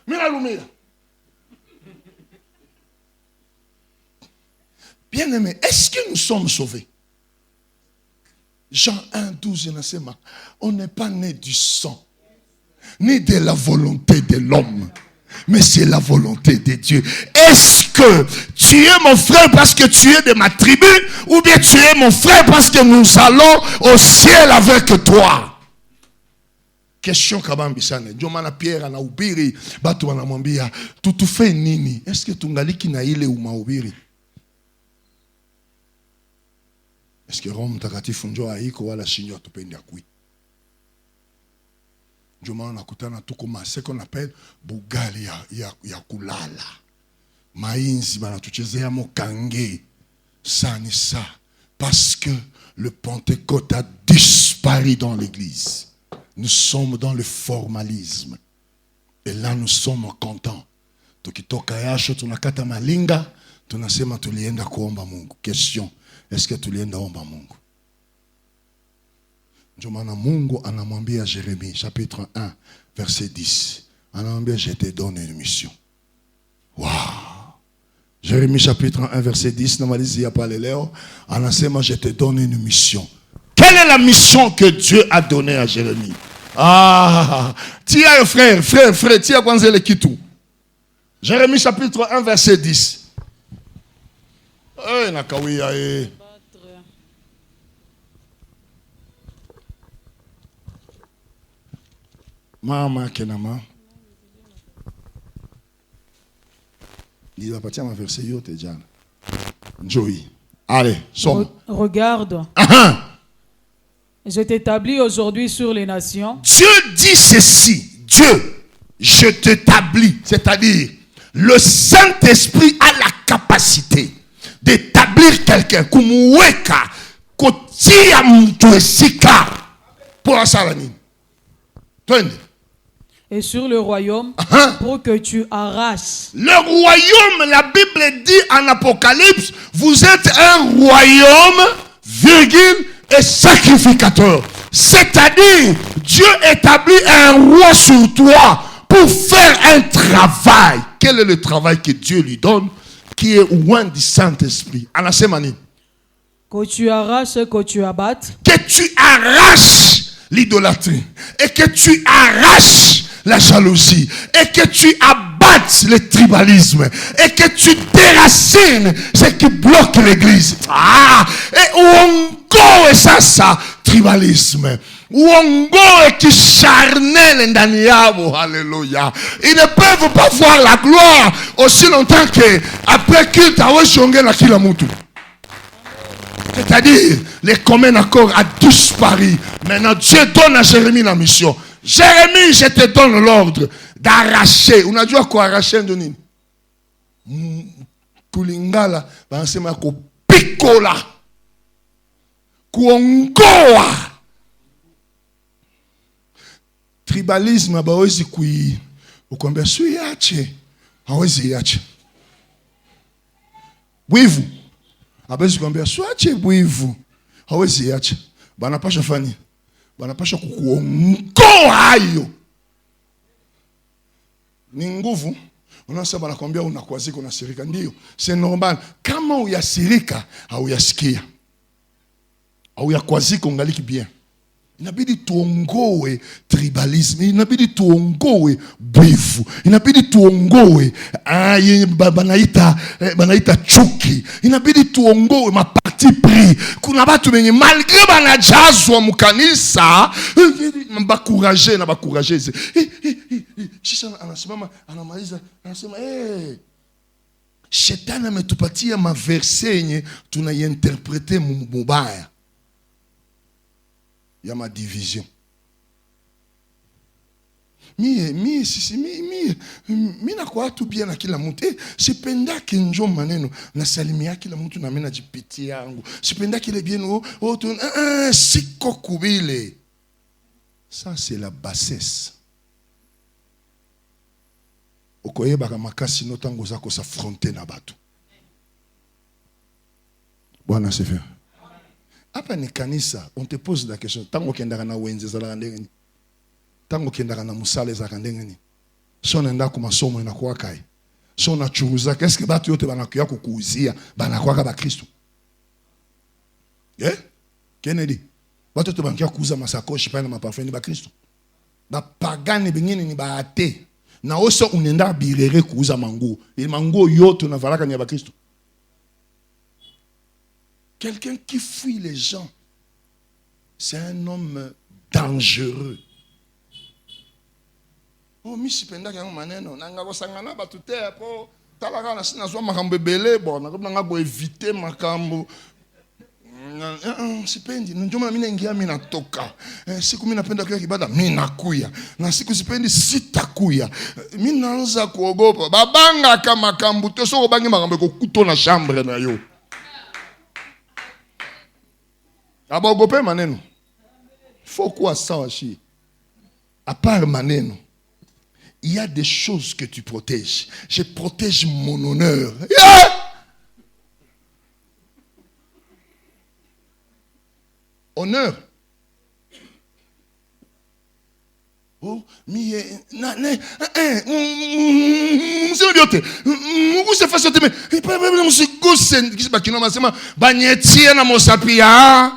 Mina lumia. Bien-aimés, est-ce que nous sommes sauvés? Jean 1, 12, on n'est pas né du sang, ni de la volonté de l'homme, mais c'est la volonté de Dieu. Est-ce que tu es mon frère parce que tu es de ma tribu, ou bien tu es mon frère parce que nous allons au ciel avec toi? Question kabambisane. Jomana Pierre anahubiri, batu wanamwambia tutufe nini? Est-ce que tungaliki na ile umahubiri? Est-ce que Roho Mtakatifu njo haiko wala shinjo atupendi akui? Jomana nakutana tuko mase qu'on appelle bugali ya kulala. Mainzi banatuchezea mokange. Ça ni ça. Parce que le Pentecôte a disparu dans l'église. Nous sommes dans le formalisme. Et là, nous sommes contents. Tukitoka yasho tunakata malinga, tunasema tulienda kuomba Mungu. Question, est-ce que tulienda omba Mungu? Ndio maana Mungu anamwambia Jérémie, chapitre 1, verset 10. Anamwambia, je te donne une mission. Wow! Jérémie chapitre 1, verset 10, namalizia pale leo, anasema, je te donne une mission. Quelle est la mission que Dieu a donnée à Jérémie? Ah, tia frère, tia kwanza le kitu. Jérémie chapitre 1, verset 10. Eh, nakawia eh. Mama kenama. Il va partir à ma verset yote jana. Njoi. Allez, somme. Regarde. Je t'établis aujourd'hui sur les nations. Dieu dit ceci. Dieu, je t'établis. C'est-à-dire, le Saint-Esprit a la capacité d'établir quelqu'un. Kumuweka, kotia mtuesika. Pour Asalani. Et sur le royaume, pour que tu arraches. Le royaume, la Bible dit en Apocalypse, vous êtes un royaume, virgule, et sacrificateur. C'est-à-dire, Dieu établit un roi sur toi pour faire un travail. Quel est le travail que Dieu lui donne, qui est loin du Saint-Esprit? Anasemani. Que tu arraches, que tu abattes. Que tu arraches l'idolâtrie. Et que tu arraches la jalousie. Et que tu abattes le tribalisme. Et que tu déracines ce qui bloque l'église. Ah! Et uongo et ça, tribalisme. Uongo et qui charnel ndani yabo. Alléluia. Ils ne peuvent pas voir la gloire aussi longtemps que après qu'il t'a shongé la kila mutu. C'est-à-dire, les communs accords a disparu. Maintenant, Dieu donne à Jérémie la mission. Jérémie, je te donne l'ordre d'arracher. On a dû quoi arracher de nini? Kulingala, bansema ko pikola. Kuongoa. Tribalisme, hawezi kui. Ukwambia suiache. Hawezi iache. Wivu. Hawezi kuambia suache wivu. Hawezi iache. Banapasha fani. Banapasha kukuongoa hayo. Ni nguvu. Unasema banakwambia unakwazika unasirika. Ndio, c'est normal. Kama uyasirika, hauyasikia. Hauyakwazika ungaliki bien. Inabidi tuongoe tribalisme, inabidi tuongoe bwivu, inabidi tuongoe banaita chuki, inabidi tuongoe maparti pris. Kuna batu benye malgré banajazwa mukanisa bakuraje na bakurajeze. Shisha anasimama anamaliza anasema Shetani ametupatia maverse yenye tunaiinterprete mubaya. Il y a ma division. Mi na kwa tu bien na kila mtu. Sipenda kinjo maneno na salimia kila mtu na mena jipiti yangu. Sipenda kile bien siko kubile. Ça c'est la bassesse. Okoyeba kama makasi notango zako s'affronter na batu. Bwana asifiwe. Hapa ni kanisa, on te pose la question. Tango kendaka na wenze za ndenge ni. Tango kendaka na musale za ndenge ni. So nenda ku masomo inakuwa kai. so unachuruza, qu'est-ce que batu yote banakuya kukuuzia banakwaka ba Kristo? Kennedy, batu yote banakuya kuuza masakoshi pale na maparfum ni ba Kristo? Ba pagani bengine ni ba ate. Na oso unenda birere kuuza manguo. Ile manguo yote unavalaka ni ba Kristo. Quelqu'un qui fuit les gens, c'est un homme dangereux. Oh, mi sipenda kya maneno nanga kosangana batu te po talaka na sina zo makambo ebele bon nanga bo éviter makambo sipendi ndio maana mimi naingia mimi natoka siku mimi napenda kwa kibada mimi nakuya na siku sipendi sitakuya mimi naanza kuogopa babanga kama makambo to so bangi makambo ko kuto na chambre na yo abaogope maneno faut quoi sawa shi à part maneno. Il y a des choses que tu protèges. Je protège mon honneur. Honneur. Oh, mais c'est biote. Vous se faites sauter mais il peut même nous se gosse qui se bat qui non mais bagnetie na mosapia.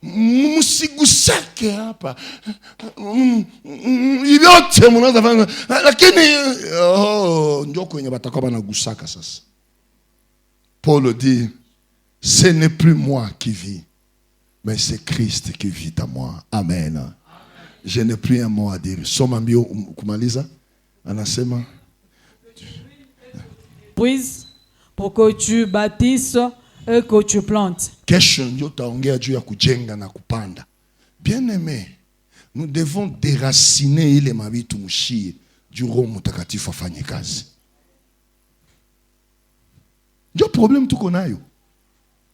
Musigusake hapa yote mnaanza fanya lakini ndio kwenye batakuwa banagusaka sasa. Paul dit ce n'est plus moi qui vis mais c'est Christ qui vit en moi. Amen, amen. Je n'ai plus un mot à dire. Soma mbio kumaliza anasema puis pour que tu bâtisses et que tu plantes. Kesho ndio taongea juu ya kujenga na kupanda. Bien-aimé, nous devons déraciner ile mabitu mshie du Roho Mtakatifu afanye kazi. Ndio problem tuko nayo.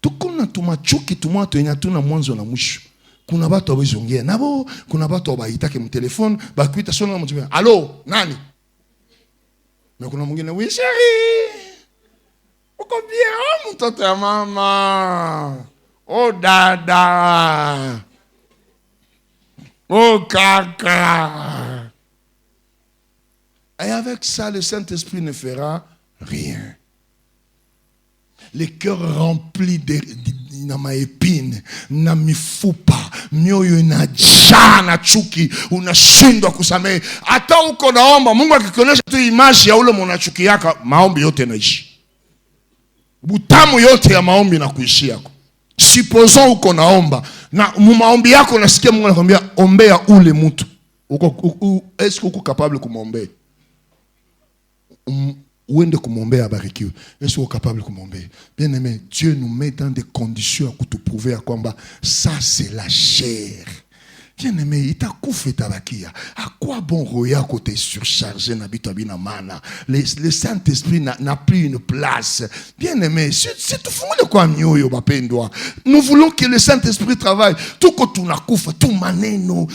Tuko na tumachuki tumwato yenye tuna mwanzo na mwisho. Kuna watu wabizongea nabo, kuna watu wabaitake mtelefone, bakuita sona na mtumia. Allo, nani? Na kuna mwingine, "Oui chérie. Uko bien, mtoto ya mama. Oh dada. Oh kaka." Et avec ça, le Saint-Esprit ne fera rien. Les cœurs remplis de na maepine, na mifupa, mioyo inajaa na chuki, unashindwa kusamehe. Hata uko naomba, Mungu akikuonyesha tu image ya ule mnachuki yako, maombi yote yanaishi. Butamu yote ya maombi na kuishi yako. Supposons uko naomba na maombi yako unasikia Mungu anakuambia ombea ule mtu. Est-ce que uko capable kumwombea? Uende kumwombea abarikiwe. Est-ce que uko capable kumwombea? Bien aimé, Dieu nous met dans des conditions à te prouver à kwamba ça c'est la chair. Bien aimé, itakufa itabakia. À quoi bon roya côté surchargé na bitabina mana? Le Saint-Esprit n'a plus une place. Bien aimé, c'est tout fumule kwa mioyo bapendwa. Nous voulons que le Saint-Esprit travaille. Tuko tunakufa, tu maneno,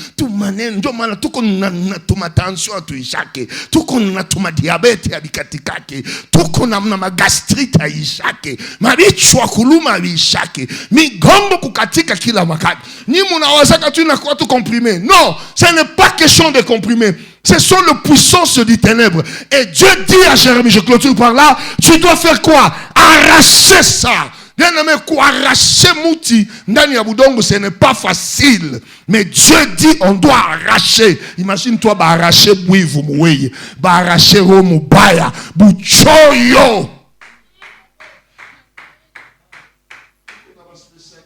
ndio maana tuko na tuma tension tuishake. Tuko na tuma diabete ya bikatikake. Tuko na magastrite ishake. Mabichwa kuluma bishake. Migongo kukatika kila wakati. Ni munawazaka tu na kwa comprimés. Non, ce n'est pas question de comprimés. Ce sont les puissances du ténèbre. Et Dieu dit à Jérémie, je clôture par là, tu dois faire quoi? Arracher ça. Bien aimé, arracher mouti ndani ya budongo, ce n'est pas facile. Mais Dieu dit, on doit arracher. Imagine-toi, ba arracher buivu muweye, ba arracher romu baya, buchoyo.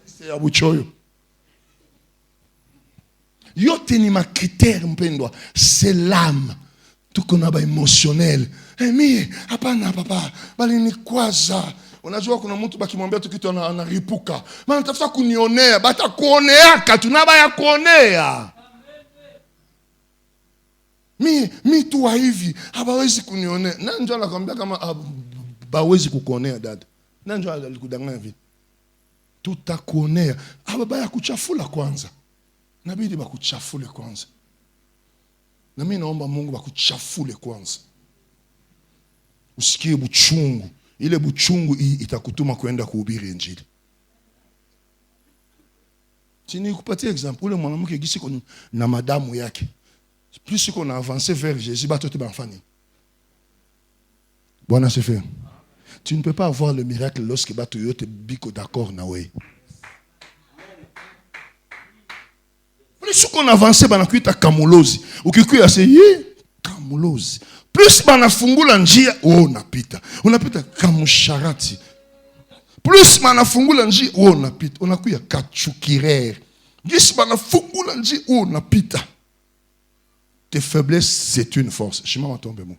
C'est buchoyo. Yote ni makritère mpendwa, c'est l'âme. Tuko na ba émotionnel. Mimi hapana papa, bali ni kwaza. Unajua kuna mtu bakimwambia tu kitu anaripuka. Maana tafuta kunionea, bata kuoneaka tunaba ya kuonea. Mimi tu wa hivi, hawezi kunionea. Na njoo anakuambia kama hawezi kukuonea dada. Na njoo alikudanganya hivi. Tutakuonea. Baya kuchafula kwanza. Nabidi bakuchafule kwanza. Na mimi naomba Mungu bakuchafule kwanza. Usikie buchungu. Ile buchungu itakutuma kwenda kuhubiri injili. Tini kupatia example, ule mwanamke gisi na madamu yake. Plus qu'on a avancé vers Jésus, batote banfani. Bon, c'est fait. Tu ne peux pas avoir le miracle lorsque tu es biko d'accord. Si on avance, on a kuita kamulozi. Ukikuya se kamulozi. Plus bana fungula njia, unapita. Unapita kamusharati. Plus bana fungula njia, unapita. Unakuya kachukirere. Gis bana fungula njia, unapita. Tes faiblesses, c'est une force. Shima matombe mo.